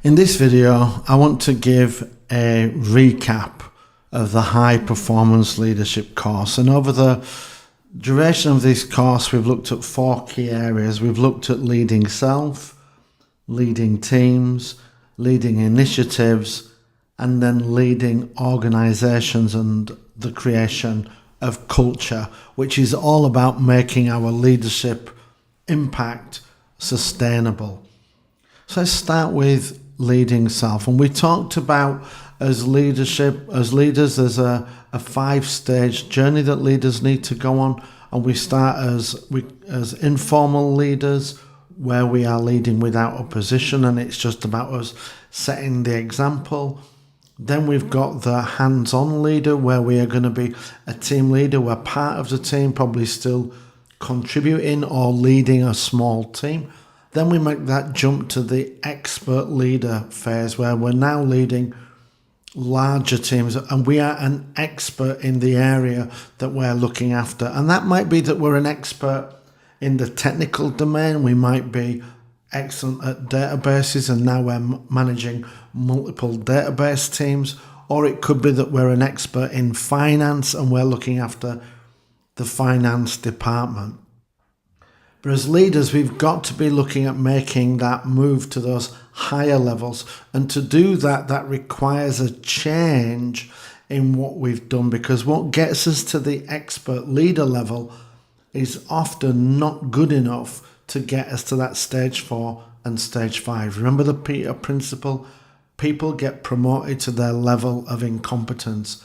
In this video, I want to give a recap of the High Performance Leadership course. And over the duration of this course, we've looked at 4 key areas. We've looked at leading self, leading teams, leading initiatives, and then leading organizations and the creation of culture, which is all about making our leadership impact sustainable. So let's start with leading self. And we talked about as leaders, there's a 5-stage journey that leaders need to go on. And we start as informal leaders, where we are leading without opposition, and it's just about us setting the example. Then we've got the hands-on leader, where we are going to be a team leader. We're part of the team, probably still contributing or leading a small team. Then we make that jump to the expert leader phase, where we're now leading larger teams and we are an expert in the area that we're looking after. And that might be that we're an expert in the technical domain. We might be excellent at databases and now we're managing multiple database teams. Or it could be that we're an expert in finance and we're looking after the finance department. But as leaders, we've got to be looking at making that move to those higher levels. And to do that, that requires a change in what we've done, because what gets us to the expert leader level is often not good enough to get us to that stage 4 and stage 5. Remember the Peter principle? People get promoted to their level of incompetence.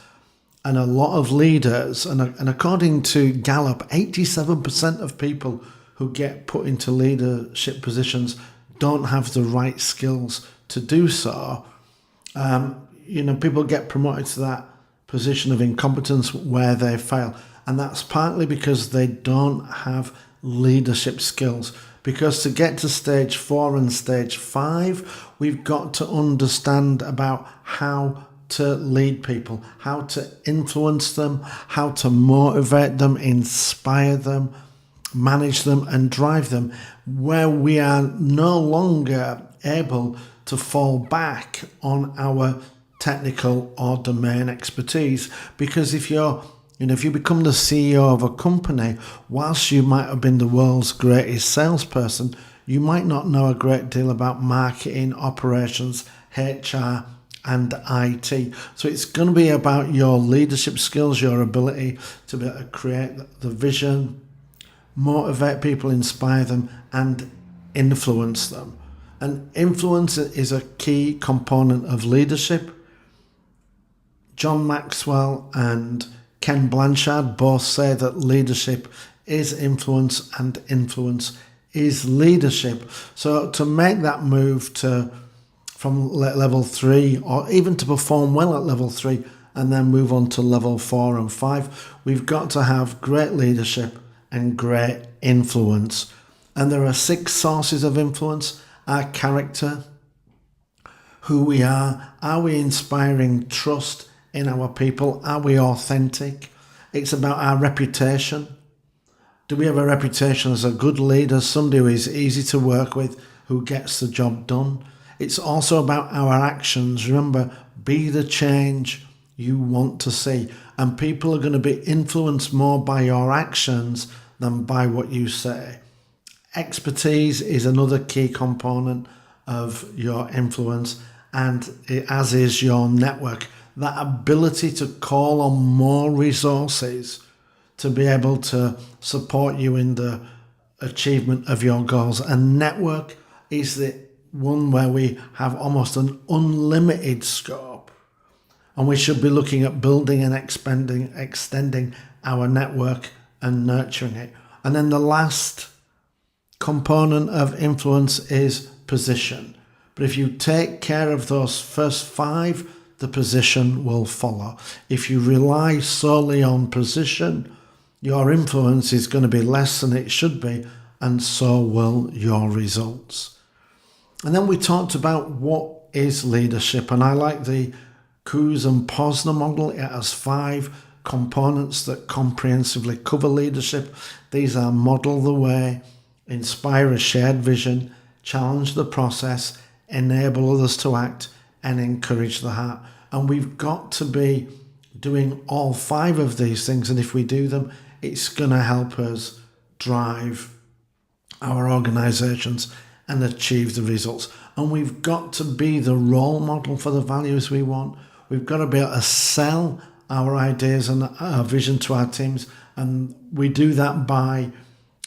And a lot of leaders, and according to Gallup, 87% of people who get put into leadership positions don't have the right skills to do so. People get promoted to that position of incompetence where they fail. And that's partly because they don't have leadership skills. Because to get to stage 4 and stage 5, we've got to understand about how to lead people, how to influence them, how to motivate them, inspire them, manage them and drive them, where we are no longer able to fall back on our technical or domain expertise. Because if you become the CEO of a company, whilst you might have been the world's greatest salesperson, you might not know a great deal about marketing, operations, HR, and IT. So it's going to be about your leadership skills, your ability to be able to create the vision, motivate people, inspire them, and influence them. And influence is a key component of leadership. John Maxwell and Ken Blanchard both say that leadership is influence and influence is leadership. So to make that move from level 3, or even to perform well at level 3 and then move on to level 4 and 5, we've got to have great leadership and great influence. And there are 6 sources of influence: our character, who we are we inspiring trust in our people, are we authentic? It's about our reputation. Do we have a reputation as a good leader, somebody who is easy to work with, who gets the job done? It's also about our actions. Remember, be the change you want to see. And people are going to be influenced more by your actions than by what you say. Expertise is another key component of your influence, and as is your network. That ability to call on more resources to be able to support you in the achievement of your goals. And network is the one where we have almost an unlimited scope. And we should be looking at building and extending our network and nurturing it. And then the last component of influence is position. But if you take care of those first 5, the position will follow. If you rely solely on position, your influence is going to be less than it should be, and so will your results. And then we talked about what is leadership, and I like the Coos and Posner model. It has 5 components that comprehensively cover leadership. These are: model the way, inspire a shared vision, challenge the process, enable others to act, and encourage the heart. And we've got to be doing all 5 of these things. And if we do them, it's going to help us drive our organisations and achieve the results. And we've got to be the role model for the values we want. We've got to be able to sell our ideas and our vision to our teams. And we do that by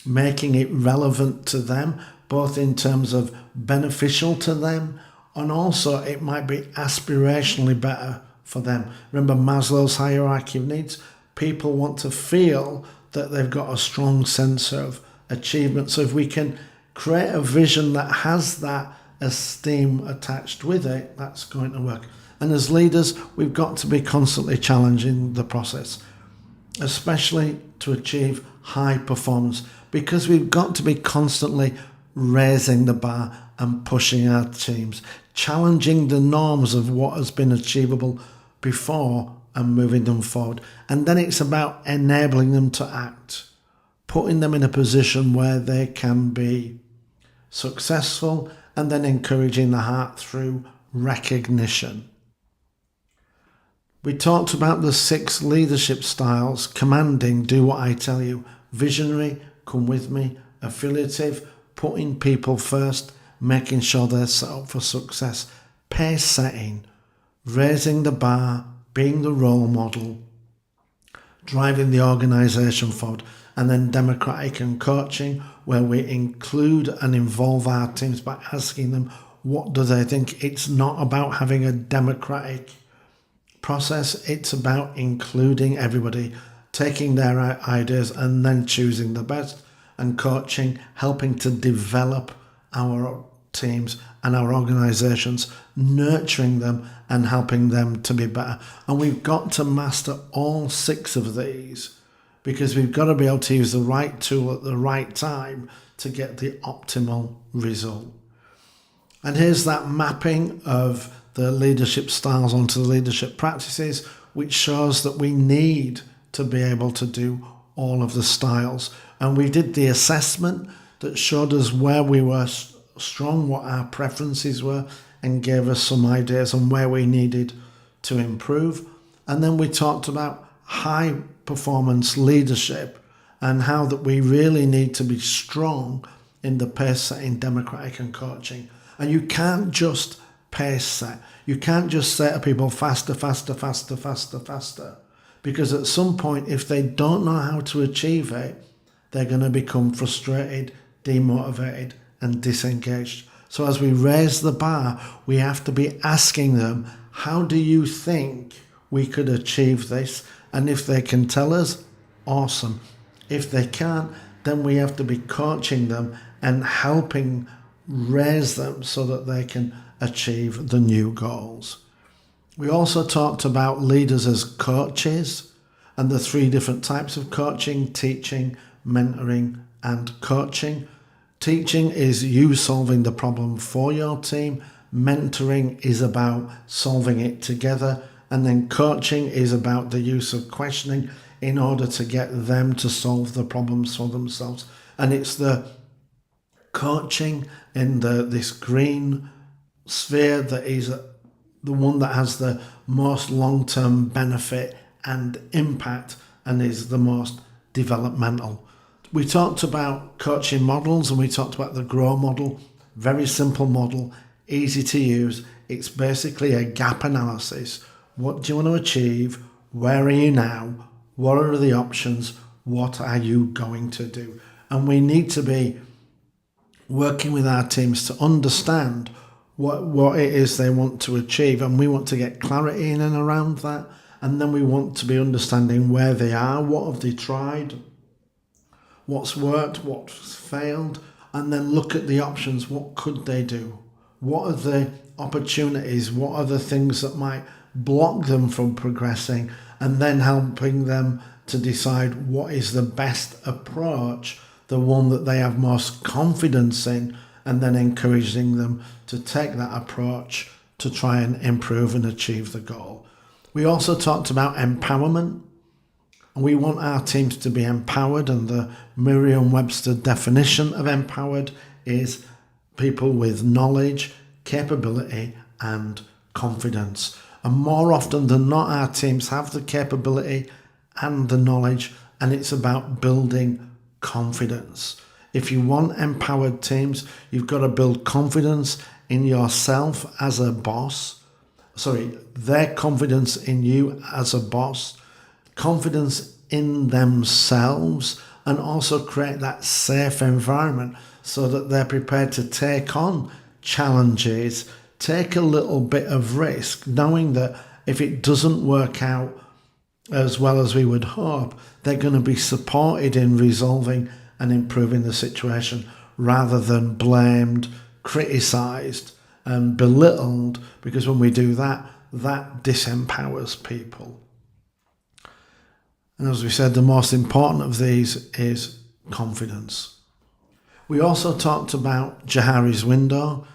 making it relevant to them, both in terms of beneficial to them, and also it might be aspirationally better for them. Remember Maslow's hierarchy of needs? People want to feel that they've got a strong sense of achievement. So if we can create a vision that has that esteem attached with it, that's going to work. And as leaders, we've got to be constantly challenging the process, especially to achieve high performance, because we've got to be constantly raising the bar and pushing our teams, challenging the norms of what has been achievable before and moving them forward. And then it's about enabling them to act, putting them in a position where they can be successful, and then encouraging the heart through recognition. We talked about the 6 leadership styles: commanding, do what I tell you; visionary, come with me; affiliative, putting people first, making sure they're set up for success; pace setting, raising the bar, being the role model, driving the organisation forward; and then democratic and coaching, where we include and involve our teams by asking them what do they think. It's not about having a democratic process, it's about including everybody, taking their ideas and then choosing the best. And coaching, helping to develop our teams and our organisations, nurturing them and helping them to be better. And we've got to master all 6 of these, because we've got to be able to use the right tool at the right time to get the optimal result. And here's that mapping of the leadership styles onto the leadership practices, which shows that we need to be able to do all of the styles. And we did the assessment that showed us where we were strong, what our preferences were, and gave us some ideas on where we needed to improve. And then we talked about high performance leadership and how that we really need to be strong in the pace setting, democratic and coaching. And you can't just pace set. You can't just say to people faster, faster, faster, faster, faster. Because at some point, if they don't know how to achieve it, they're going to become frustrated, demotivated, and disengaged. So as we raise the bar, we have to be asking them, how do you think we could achieve this? And if they can tell us, awesome. If they can't, then we have to be coaching them and helping raise them so that they can achieve the new goals. We also talked about leaders as coaches and the 3 different types of coaching: teaching, mentoring, and coaching. Teaching is you solving the problem for your team. Mentoring is about solving it together. And then coaching is about the use of questioning in order to get them to solve the problems for themselves. And it's the coaching in this green sphere that is the one that has the most long-term benefit and impact and is the most developmental. We talked about coaching models and we talked about the GROW model. Very simple model, easy to use. It's basically a gap analysis. What do you want to achieve? Where are you now? What are the options? What are you going to do? And we need to be working with our teams to understand what it is they want to achieve, and we want to get clarity in and around that. And then we want to be understanding where they are, what have they tried, what's worked, what's failed, and then look at the options. What could they do? What are the opportunities? What are the things that might block them from progressing? And then helping them to decide what is the best approach, the one that they have most confidence in, and then encouraging them to take that approach to try and improve and achieve the goal. We also talked about empowerment. We want our teams to be empowered, and the Merriam-Webster definition of empowered is people with knowledge, capability and confidence. And more often than not, our teams have the capability and the knowledge, and it's about building confidence. If you want empowered teams, you've got to build confidence in yourself as a boss. Their confidence in you as a boss, confidence in themselves, and also create that safe environment so that they're prepared to take on challenges, take a little bit of risk, knowing that if it doesn't work out as well as we would hope, they're going to be supported in resolving and improving the situation rather than blamed, criticised and belittled, because when we do that, that disempowers people. And as we said, the most important of these is confidence. We also talked about Johari's window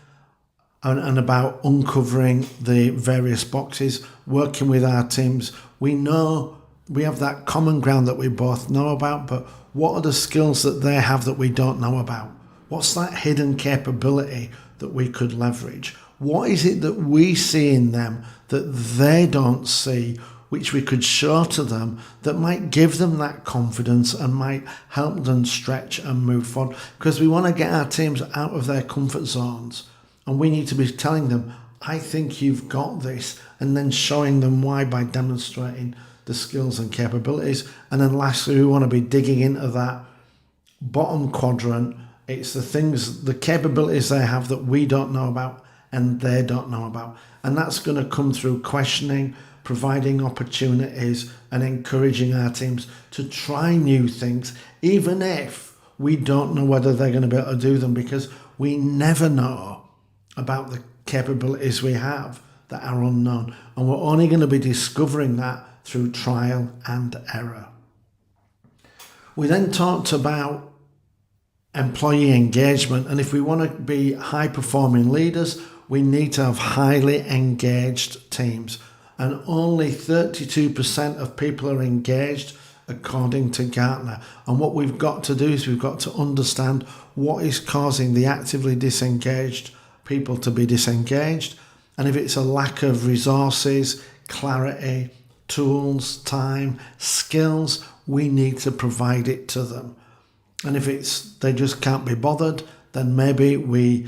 and about uncovering the various boxes, working with our teams. We know we have that common ground that we both know about, but what are the skills that they have that we don't know about? What's that hidden capability that we could leverage? What is it that we see in them that they don't see, which we could show to them that might give them that confidence and might help them stretch and move forward? Because we want to get our teams out of their comfort zones, and we need to be telling them, I think you've got this, and then showing them why by demonstrating the skills and capabilities. And then lastly, we want to be digging into that bottom quadrant. It's the things, the capabilities they have that we don't know about and they don't know about. And that's going to come through questioning, providing opportunities and encouraging our teams to try new things, even if we don't know whether they're going to be able to do them, because we never know about the capabilities we have that are unknown. And we're only going to be discovering that through trial and error. We then talked about employee engagement, and if we want to be high performing leaders, we need to have highly engaged teams, and only 32% of people are engaged according to Gartner. And what we've got to do is we've got to understand what is causing the actively disengaged people to be disengaged, and if it's a lack of resources, clarity, tools, time, skills, we need to provide it to them. And if it's they just can't be bothered, then maybe we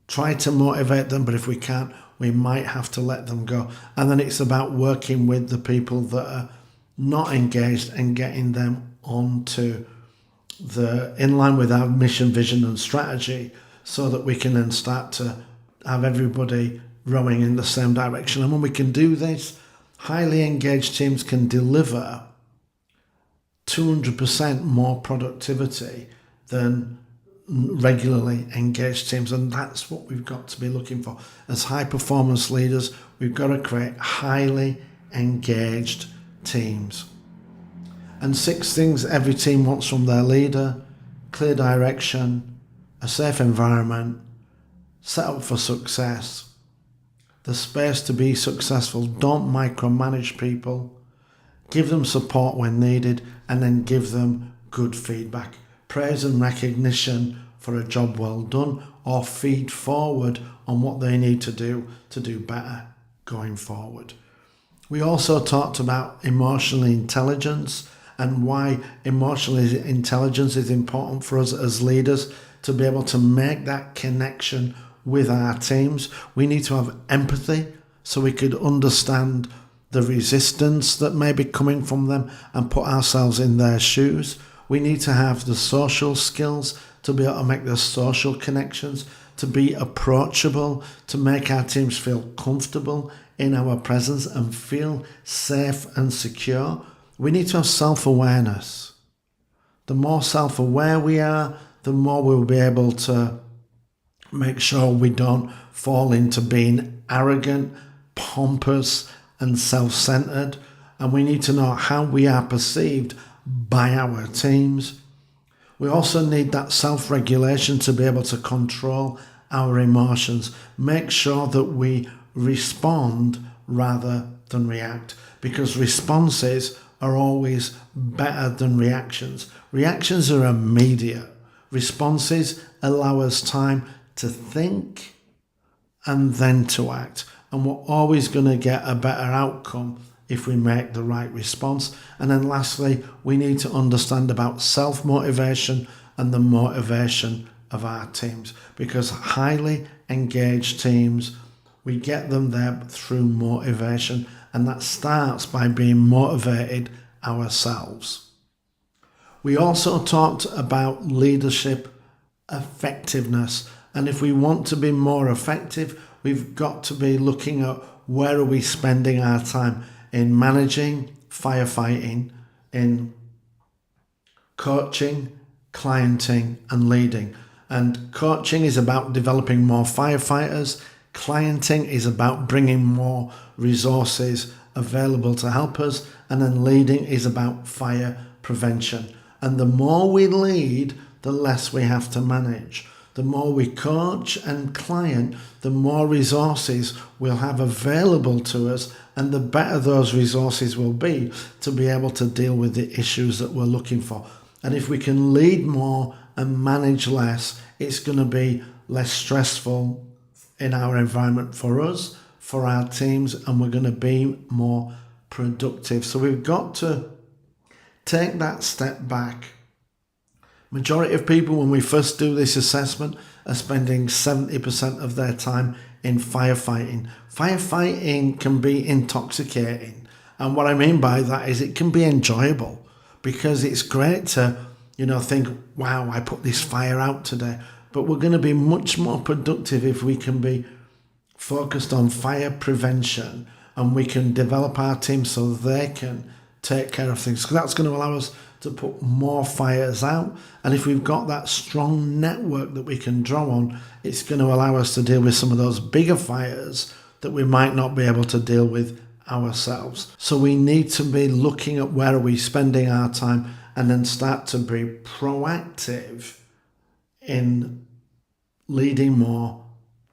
try to motivate them, but if we can't, we might have to let them go. And then it's about working with the people that are not engaged and getting them onto in line with our mission, vision and strategy, so that we can then start to have everybody rowing in the same direction. And when we can do this, highly engaged teams can deliver 200% more productivity than regularly engaged teams. And that's what we've got to be looking for. As high performance leaders, we've got to create highly engaged teams. And 6 things every team wants from their leader: clear direction, a safe environment, set up for success, the space to be successful, don't micromanage people, give them support when needed, and then give them good feedback, praise and recognition for a job well done, or feed forward on what they need to do better going forward. We also talked about emotional intelligence and why emotional intelligence is important for us as leaders to be able to make that connection with our teams. We need to have empathy so we could understand the resistance that may be coming from them and put ourselves in their shoes. We need to have the social skills to be able to make the social connections, to be approachable, to make our teams feel comfortable in our presence and feel safe and secure. We need to have self-awareness. The more self-aware we are, the more we'll be able to make sure we don't fall into being arrogant, pompous, and self-centered. And we need to know how we are perceived by our teams. We also need that self-regulation to be able to control our emotions. Make sure that we respond rather than react, because responses are always better than reactions. Reactions are immediate. Responses allow us time to think and then to act. And we're always going to get a better outcome if we make the right response. And then lastly, we need to understand about self-motivation and the motivation of our teams, because highly engaged teams, we get them there through motivation, and that starts by being motivated ourselves. We also talked about leadership effectiveness, and if we want to be more effective, we've got to be looking at where are we spending our time in managing, firefighting, in coaching, clienting, and leading. And coaching is about developing more firefighters. Clienting is about bringing more resources available to help us. And then leading is about fire prevention. And the more we lead, the less we have to manage. The more we coach and client, the more resources we'll have available to us, and the better those resources will be to be able to deal with the issues that we're looking for. And if we can lead more and manage less, it's going to be less stressful in our environment for us, for our teams, and we're going to be more productive. So we've got to take that step back. Majority of people, when we first do this assessment, are spending 70% of their time in firefighting. Firefighting can be intoxicating. And what I mean by that is it can be enjoyable, because it's great to, think, wow, I put this fire out today. But we're going to be much more productive if we can be focused on fire prevention, and we can develop our team so they can take care of things. So that's going to allow us to put more fires out. And if we've got that strong network that we can draw on, it's going to allow us to deal with some of those bigger fires that we might not be able to deal with ourselves. So we need to be looking at where are we spending our time, and then start to be proactive in leading more,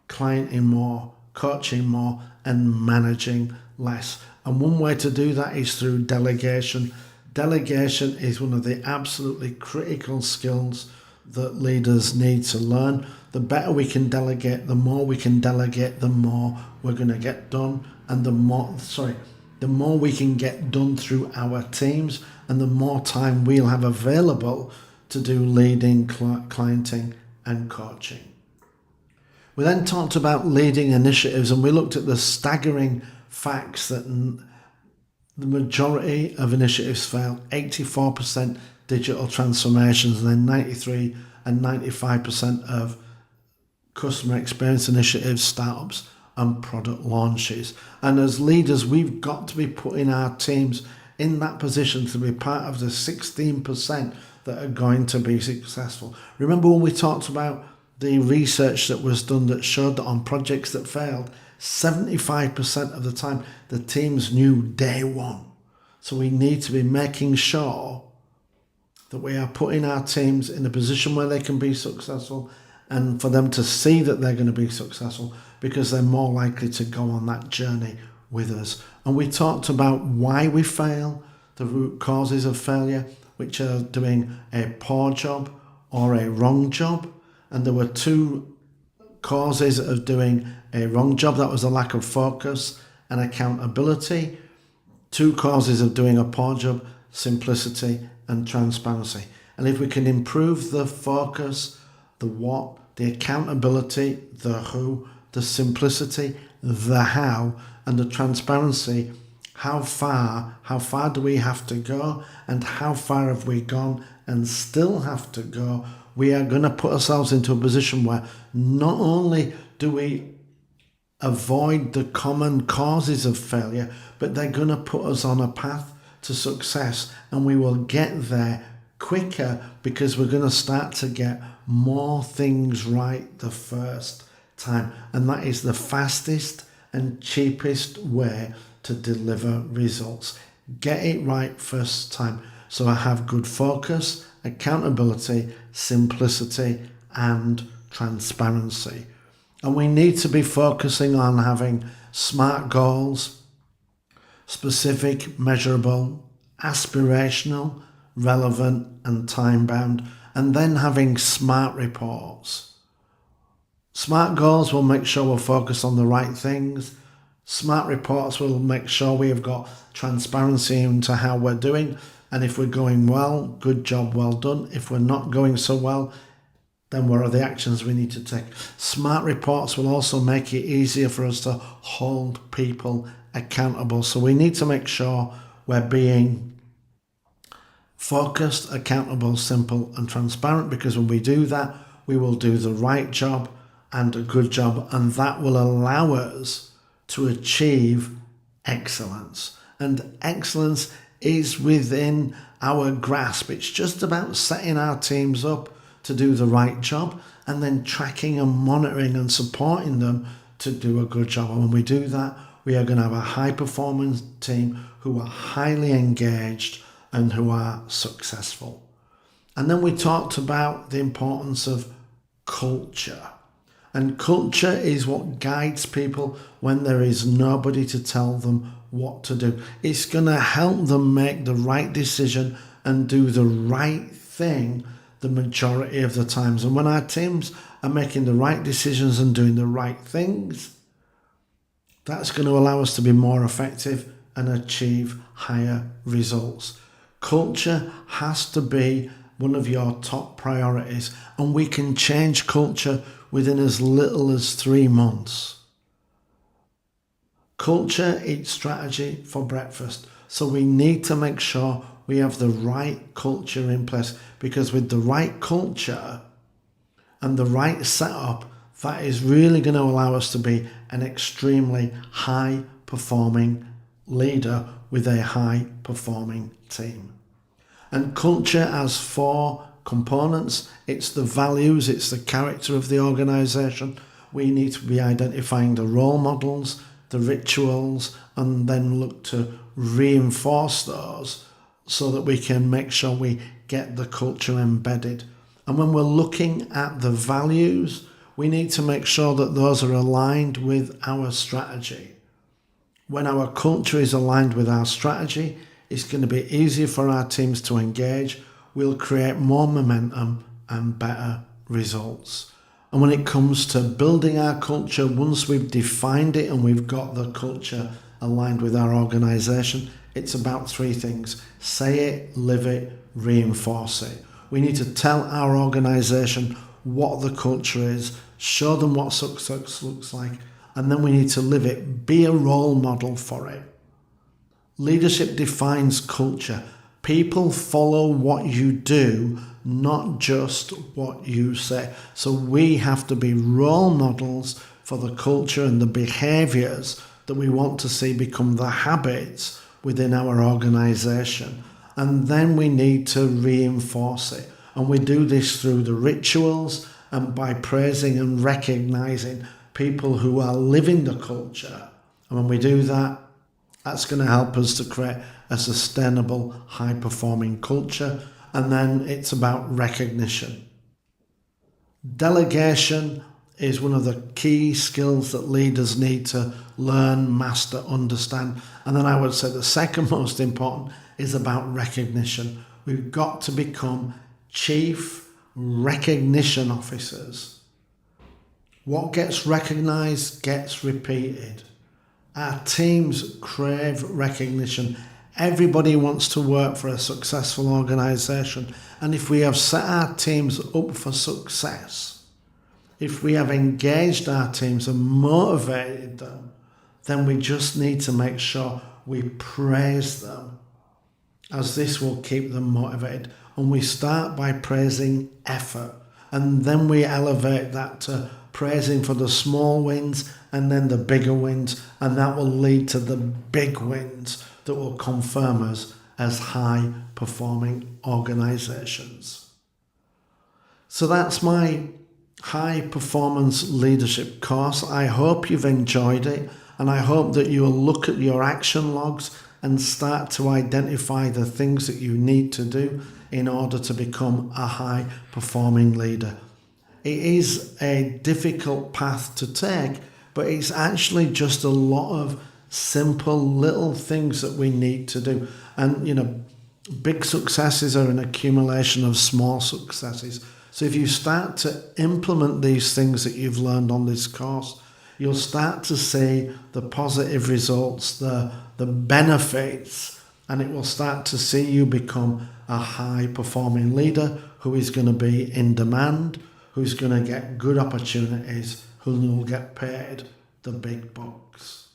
clienting more, coaching more, and managing less. And one way to do that is through delegation. Delegation is one of the absolutely critical skills that leaders need to learn. The better we can delegate, the more we can delegate, the more we're going to get done, and the more we can get done through our teams, and the more time we'll have available to do leading, clienting, and coaching. We then talked about leading initiatives, and we looked at the staggering facts that the majority of initiatives fail. 84% digital transformations, and then 93 and 95% of customer experience initiatives, startups, and product launches. And as leaders, we've got to be putting our teams in that position to be part of the 16% that are going to be successful. Remember when we talked about the research that was done that showed that on projects that failed, 75% of the time the teams knew day one. So we need to be making sure that we are putting our teams in a position where they can be successful, and for them to see that they're going to be successful, because they're more likely to go on that journey with us. And we talked about why we fail, the root causes of failure, which are doing a poor job or a wrong job. And there were two causes of doing a wrong job. That was a lack of focus and accountability. Two causes of doing a poor job: simplicity and transparency. And if we can improve the focus, the what, the accountability, the who, the simplicity, the how, and the transparency, how far do we have to go, and how far have we gone and still have to go, we are going to put ourselves into a position where not only do we avoid the common causes of failure, but they're going to put us on a path to success, and we will get there quicker because we're going to start to get more things right the first time. And that is the fastest and cheapest way to deliver results. Get it right first time. So I have good focus, accountability, simplicity, and transparency. And we need to be focusing on having SMART goals: specific, measurable, aspirational, relevant, and time-bound. And then having SMART reports. Smart goals will make sure we're focused on the right things. Smart reports will make sure we have got transparency into how we're doing. And if we're going well, good job, well done. If we're not going so well, then what are the actions we need to take? Smart reports will also make it easier for us to hold people accountable. So we need to make sure we're being focused, accountable, simple and transparent, because when we do that, we will do the right job and a good job, and that will allow us to achieve excellence. And excellence is within our grasp. It's just about setting our teams up to do the right job and then tracking and monitoring and supporting them to do a good job. And when we do that, we are going to have a high performance team who are highly engaged and who are successful. And then we talked about the importance of culture. And culture is what guides people when there is nobody to tell them what to do. It's going to help them make the right decision and do the right thing the majority of the times. And when our teams are making the right decisions and doing the right things, that's going to allow us to be more effective and achieve higher results. Culture has to be one of your top priorities, and we can change culture within as little as 3 months. Culture eats strategy for breakfast. So we need to make sure we have the right culture in place, because with the right culture and the right setup, that is really going to allow us to be an extremely high performing leader with a high performing team. And culture has 4 components. It's the values, it's the character of the organization. We need to be identifying the role models, the rituals, and then look to reinforce those so that we can make sure we get the culture embedded. And when we're looking at the values, we need to make sure that those are aligned with our strategy. When our culture is aligned with our strategy, it's going to be easier for our teams to engage. We'll create more momentum and better results. And when it comes to building our culture, once we've defined it and we've got the culture aligned with our organization, it's about 3 things. Say it, live it, reinforce it. We need to tell our organization what the culture is, show them what success looks like, and then we need to live it. Be a role model for it. Leadership defines culture. People follow what you do, not just what you say. So we have to be role models for the culture and the behaviors that we want to see become the habits within our organization. And then we need to reinforce it. And we do this through the rituals and by praising and recognizing people who are living the culture. And when we do that, that's going to help us to create a sustainable, high-performing culture. And then it's about recognition. Delegation is one of the key skills that leaders need to learn, master, understand. And then I would say the second most important is about recognition. We've got to become chief recognition officers. What gets recognized gets repeated. Our teams crave recognition. Everybody wants to work for a successful organization. And if we have set our teams up for success, if we have engaged our teams and motivated them, then we just need to make sure we praise them, as this will keep them motivated. And we start by praising effort, and then we elevate that to praising for the small wins and then the bigger wins, and that will lead to the big wins that will confirm us as high performing organizations. So that's my high performance leadership course. I hope you've enjoyed it, and I hope that you'll look at your action logs and start to identify the things that you need to do in order to become a high performing leader. It is a difficult path to take, but it's actually just a lot of simple little things that we need to do. And, big successes are an accumulation of small successes. So if you start to implement these things that you've learned on this course, you'll start to see the positive results, the benefits, and it will start to see you become a high-performing leader who is going to be in demand, who's going to get good opportunities, who will get paid the big bucks.